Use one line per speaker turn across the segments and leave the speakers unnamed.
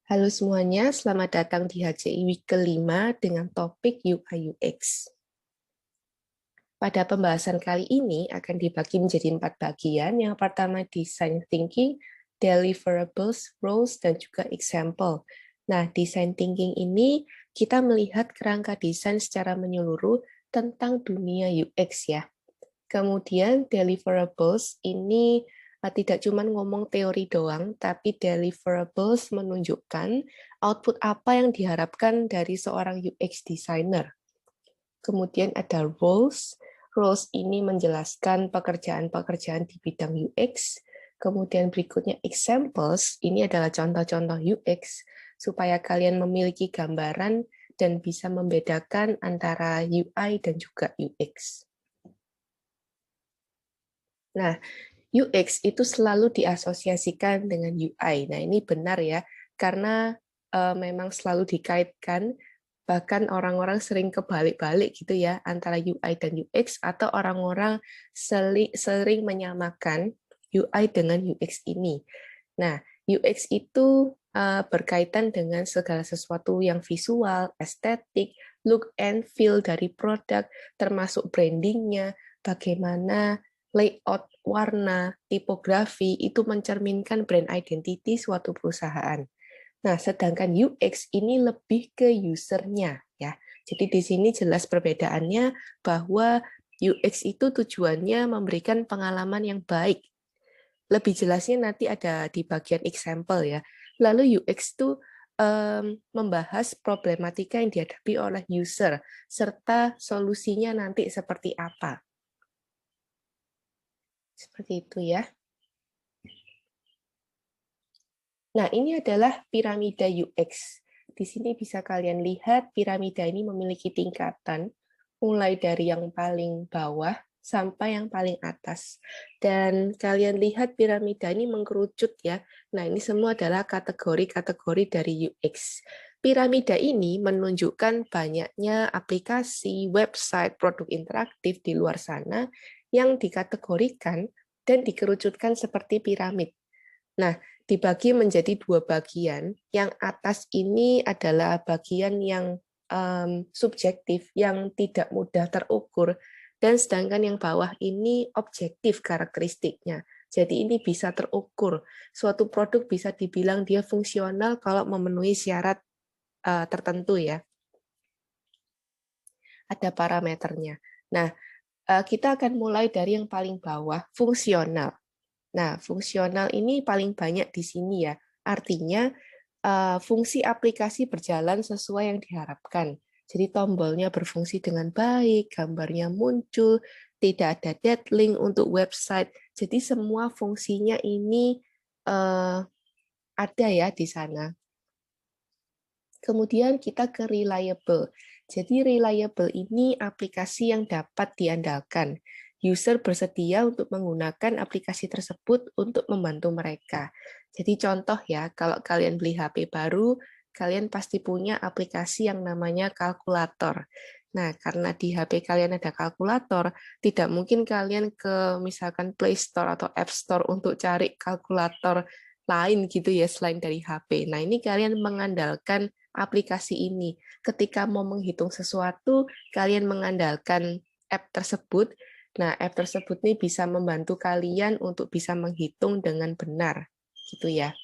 Halo semuanya, selamat datang di HCI Week kelima dengan topik UI UX. Pada pembahasan kali ini akan dibagi menjadi 4 bagian. Yang pertama design thinking, deliverables, roles, dan juga example. Nah, design thinking ini kita melihat kerangka desain secara menyeluruh tentang dunia UX ya. Kemudian deliverables ini tidak cuma ngomong teori doang, tapi deliverables menunjukkan output apa yang diharapkan dari seorang UX designer. Kemudian ada roles. Roles ini menjelaskan pekerjaan-pekerjaan di bidang UX. Kemudian berikutnya examples, ini adalah contoh-contoh UX, supaya kalian memiliki gambaran dan bisa membedakan antara UI dan juga UX. Nah, UX itu selalu diasosiasikan dengan UI. Nah, ini benar ya, karena memang selalu dikaitkan, bahkan orang-orang sering kebalik-balik gitu ya, antara UI dan UX, atau orang-orang sering menyamakan UI dengan UX ini. Nah, UX itu berkaitan dengan segala sesuatu yang visual, estetik, look and feel dari produk, termasuk brandingnya, bagaimana layout, warna, tipografi itu mencerminkan brand identity suatu perusahaan. Nah, sedangkan UX ini lebih ke usernya ya. Jadi di sini jelas perbedaannya bahwa UX itu tujuannya memberikan pengalaman yang baik. Lebih jelasnya nanti ada di bagian example ya. Lalu UX itu membahas problematika yang dihadapi oleh user serta solusinya nanti seperti apa. Seperti itu ya. Nah, ini adalah piramida UX. Di sini bisa kalian lihat piramida ini memiliki tingkatan, mulai dari yang paling bawah sampai yang paling atas. Dan kalian lihat piramida ini mengkerucut ya. Nah, ini semua adalah kategori-kategori dari UX. Piramida ini menunjukkan banyaknya aplikasi, website, produk interaktif di luar sana yang dikategorikan dan dikerucutkan seperti piramid. Nah, dibagi menjadi 2 bagian. Yang atas ini adalah bagian yang subjektif, yang tidak mudah terukur, dan sedangkan yang bawah ini objektif karakteristiknya. Jadi ini bisa terukur. Suatu produk bisa dibilang dia fungsional kalau memenuhi syarat tertentu ya. Ada parameternya. Nah, kita akan mulai dari yang paling bawah, fungsional. Nah, fungsional ini paling banyak di sini ya. Artinya, fungsi aplikasi berjalan sesuai yang diharapkan. Jadi tombolnya berfungsi dengan baik, gambarnya muncul, tidak ada dead link untuk website. Jadi semua fungsinya ini ada ya di sana. Kemudian kita ke reliable. Jadi reliable ini aplikasi yang dapat diandalkan. User bersedia untuk menggunakan aplikasi tersebut untuk membantu mereka. Jadi contoh ya, kalau kalian beli HP baru, kalian pasti punya aplikasi yang namanya kalkulator. Nah, karena di HP kalian ada kalkulator, tidak mungkin kalian ke misalkan Play Store atau App Store untuk cari kalkulator lain gitu ya selain dari HP. Nah, ini kalian mengandalkan aplikasi ini. Ketika mau menghitung sesuatu, kalian mengandalkan app tersebut. Nah, app tersebut ini bisa membantu kalian untuk bisa menghitung dengan benar, gitu ya.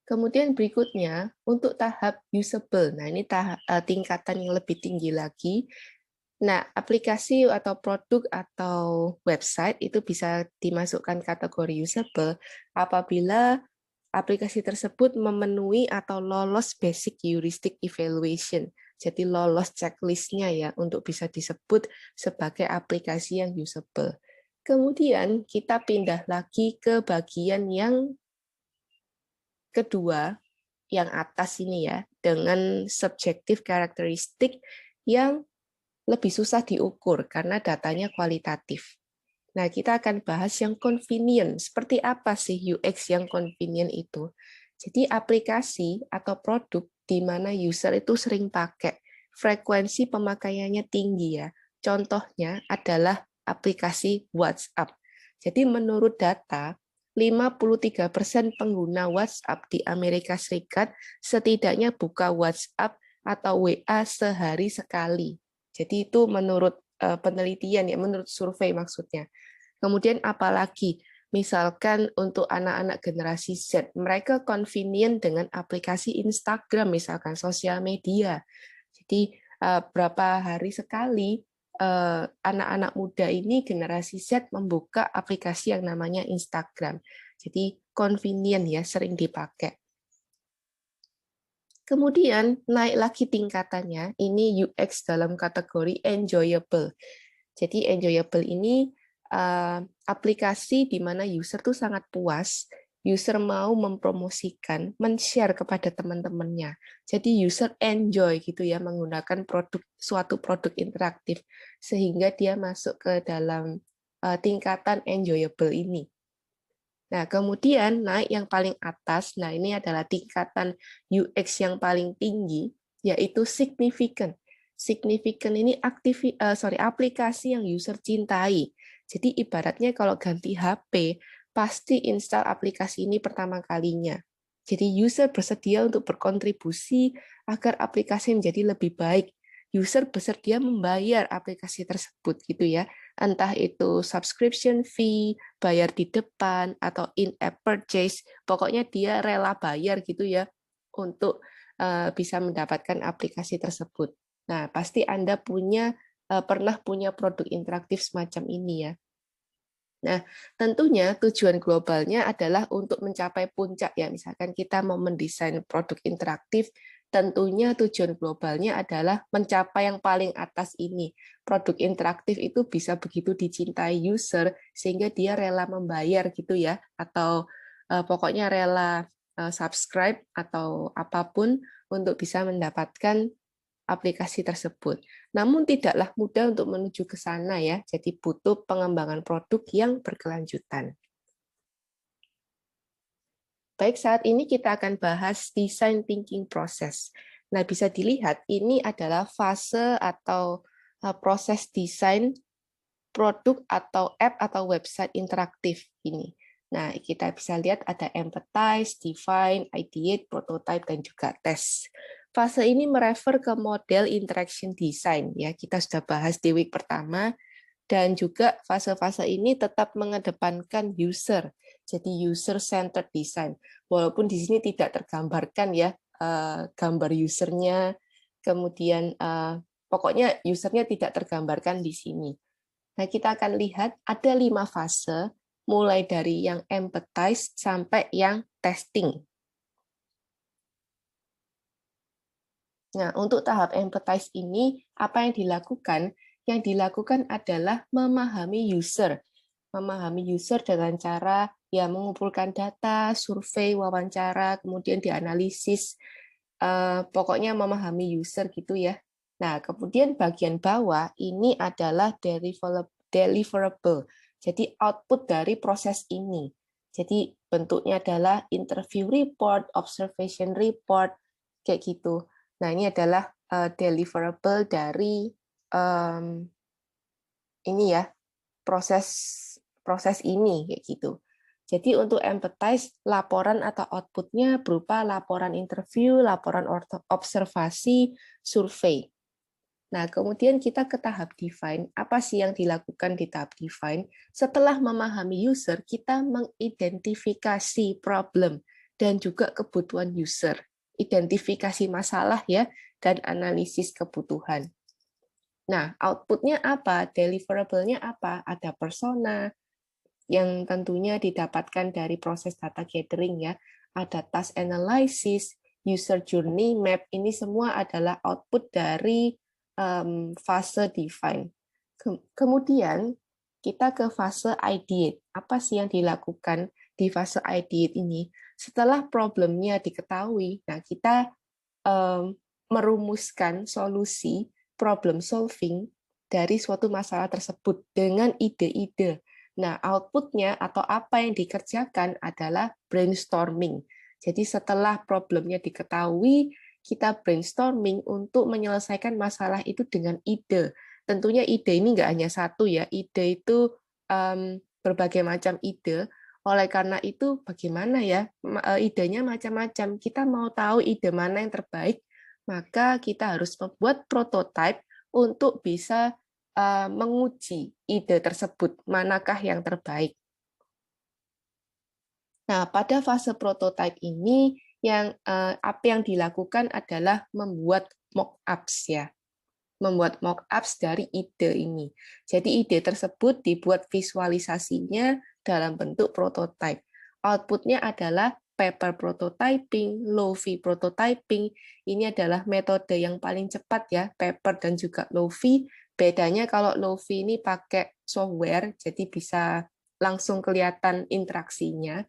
Kemudian berikutnya, untuk tahap usable. Nah, ini tingkatan yang lebih tinggi lagi. Nah, aplikasi atau produk atau website itu bisa dimasukkan kategori usable apabila aplikasi tersebut memenuhi atau lolos basic heuristic evaluation. Jadi lolos checklist-nya ya untuk bisa disebut sebagai aplikasi yang usable. Kemudian kita pindah lagi ke bagian yang kedua, yang atas ini ya, dengan subjective karakteristik yang lebih susah diukur karena datanya kualitatif. Nah, kita akan bahas yang convenient. Seperti apa sih UX yang convenient itu? Jadi aplikasi atau produk di mana user itu sering pakai, frekuensi pemakaiannya tinggi ya. Contohnya adalah aplikasi WhatsApp. Jadi menurut data, 53% pengguna WhatsApp di Amerika Serikat setidaknya buka WhatsApp atau WA sehari sekali. Jadi itu menurut penelitian ya, menurut survei maksudnya. Kemudian apalagi, misalkan untuk anak-anak generasi Z, mereka convenient dengan aplikasi Instagram, misalkan sosial media. Jadi berapa hari sekali anak-anak muda ini generasi Z membuka aplikasi yang namanya Instagram. Jadi convenient ya, sering dipakai. Kemudian naik lagi tingkatannya, ini UX dalam kategori enjoyable. Jadi enjoyable ini aplikasi di mana user tuh sangat puas, user mau mempromosikan, men-share kepada teman-temannya. Jadi user enjoy gitu ya menggunakan suatu produk interaktif sehingga dia masuk ke dalam tingkatan enjoyable ini. Nah, kemudian naik yang paling atas, nah ini adalah tingkatan UX yang paling tinggi, yaitu significant. Significant ini aplikasi yang user cintai. Jadi ibaratnya kalau ganti HP, pasti install aplikasi ini pertama kalinya. Jadi user bersedia untuk berkontribusi agar aplikasi menjadi lebih baik. User bersedia membayar aplikasi tersebut gitu ya. Entah itu subscription fee, bayar di depan, atau in-app purchase. Pokoknya dia rela bayar gitu ya untuk bisa mendapatkan aplikasi tersebut. Nah, pasti Anda pernah punya produk interaktif semacam ini ya. Nah, tentunya tujuan globalnya adalah untuk mencapai puncak ya. Misalkan kita mau mendesain produk interaktif, tentunya tujuan globalnya adalah mencapai yang paling atas ini. Produk interaktif itu bisa begitu dicintai user sehingga dia rela membayar gitu ya, atau pokoknya rela subscribe atau apapun untuk bisa mendapatkan aplikasi tersebut. Namun tidaklah mudah untuk menuju ke sana ya, jadi butuh pengembangan produk yang berkelanjutan. Baik, saat ini kita akan bahas design thinking process. Nah, bisa dilihat ini adalah fase atau proses desain produk atau app atau website interaktif ini. Nah, kita bisa lihat ada empathize, define, ideate, prototype, dan juga test. Fase ini merefer ke model interaction design ya. Kita sudah bahas di week pertama dan juga fase-fase ini tetap mengedepankan user. Jadi user centered design. Walaupun di sini tidak tergambarkan ya gambar usernya, kemudian pokoknya usernya tidak tergambarkan di sini. Nah, kita akan lihat ada 5 fase, mulai dari yang empathize sampai yang testing. Nah, untuk tahap empathize ini, apa yang dilakukan? Yang dilakukan adalah memahami user. Memahami user dengan cara ya mengumpulkan data, survei, wawancara, kemudian dianalisis. Pokoknya memahami user gitu ya. Nah, kemudian bagian bawah ini adalah deliverable. Jadi output dari proses ini. Jadi bentuknya adalah interview report, observation report, kayak gitu. Nah, ini adalah deliverable dari ini ya, proses ini kayak gitu. Jadi untuk empathize, laporan atau outputnya berupa laporan interview, laporan observasi, survei. Nah, kemudian kita ke tahap define. Apa sih yang dilakukan di tahap define? Setelah memahami user, kita mengidentifikasi problem dan juga kebutuhan user. Identifikasi masalah ya, dan analisis kebutuhan. Nah, outputnya apa? Deliverable-nya apa? Ada persona, yang tentunya didapatkan dari proses data gathering ya. Ada task analysis, user journey map, ini semua adalah output dari fase define. Kemudian kita ke fase ideate. Apa sih yang dilakukan di fase ideate ini? Setelah problemnya diketahui, nah kita merumuskan solusi problem solving dari suatu masalah tersebut dengan ide-ide. Nah, outputnya atau apa yang dikerjakan adalah brainstorming. Jadi setelah problemnya diketahui, kita brainstorming untuk menyelesaikan masalah itu dengan ide. Tentunya ide ini nggak hanya satu ya, ide itu berbagai macam ide Oleh karena itu, bagaimana ya? Idenya macam-macam. Kita mau tahu ide mana yang terbaik, maka kita harus membuat prototipe untuk bisa menguji ide tersebut, manakah yang terbaik. Nah, pada fase prototipe ini apa yang dilakukan adalah membuat mock-ups ya. Membuat mock-ups dari ide ini. Jadi ide tersebut dibuat visualisasinya dalam bentuk prototipe. Outputnya adalah paper prototyping, low-fi prototyping. Ini adalah metode yang paling cepat ya, paper dan juga low-fi. Bedanya kalau low-fi ini pakai software, jadi bisa langsung kelihatan interaksinya.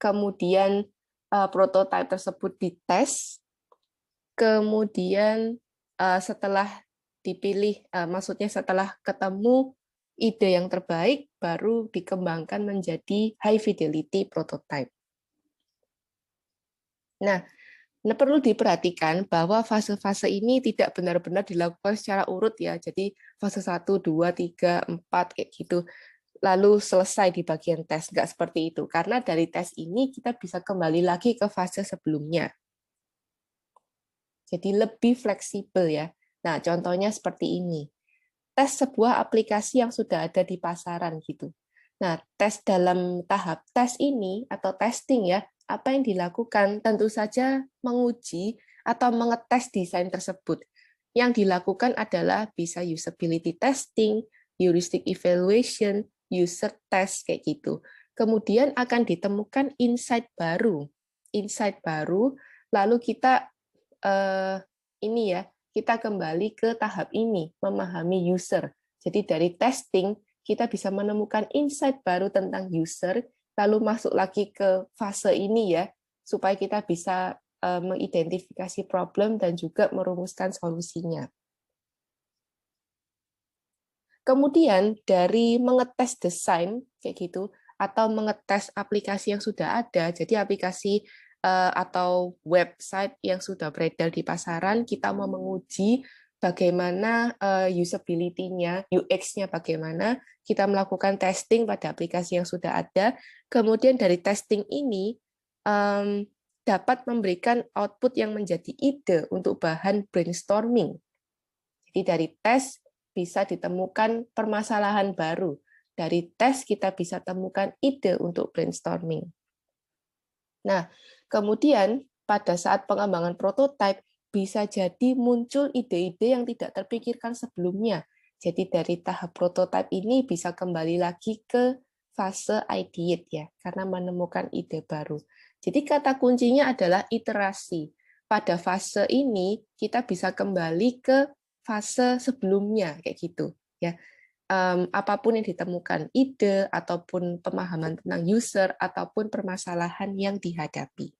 Kemudian prototipe tersebut dites, kemudian setelah dipilih, maksudnya setelah ketemu ide yang terbaik, baru dikembangkan menjadi high fidelity prototype. Nah, perlu diperhatikan bahwa fase-fase ini tidak benar-benar dilakukan secara urut ya. Jadi fase 1, 2, 3, 4 kayak gitu. Lalu selesai di bagian tes, nggak seperti itu. Karena dari tes ini kita bisa kembali lagi ke fase sebelumnya. Jadi lebih fleksibel ya. Nah, contohnya seperti ini. Tes sebuah aplikasi yang sudah ada di pasaran gitu. Nah, tes dalam tahap tes ini atau testing ya, apa yang dilakukan? Tentu saja menguji atau mengetes desain tersebut. Yang dilakukan adalah bisa usability testing, heuristic evaluation, user test kayak gitu. Kemudian akan ditemukan insight baru. Insight baru, lalu kita ini ya, kita kembali ke tahap ini, memahami user. Jadi dari testing, kita bisa menemukan insight baru tentang user, lalu masuk lagi ke fase ini ya, supaya kita bisa mengidentifikasi problem dan juga merumuskan solusinya. Kemudian dari mengetes desain kayak gitu atau mengetes aplikasi yang sudah ada, jadi aplikasi atau website yang sudah beredar di pasaran, kita mau menguji bagaimana usability-nya, UX-nya bagaimana, kita melakukan testing pada aplikasi yang sudah ada, kemudian dari testing ini dapat memberikan output yang menjadi ide untuk bahan brainstorming. Jadi dari tes bisa ditemukan permasalahan baru. Dari tes kita bisa temukan ide untuk brainstorming. Nah, kemudian pada saat pengembangan prototipe bisa jadi muncul ide-ide yang tidak terpikirkan sebelumnya. Jadi dari tahap prototipe ini bisa kembali lagi ke fase ideate ya, karena menemukan ide baru. Jadi kata kuncinya adalah iterasi. Pada fase ini kita bisa kembali ke fase sebelumnya kayak gitu ya. Apapun yang ditemukan, ide ataupun pemahaman tentang user ataupun permasalahan yang dihadapi.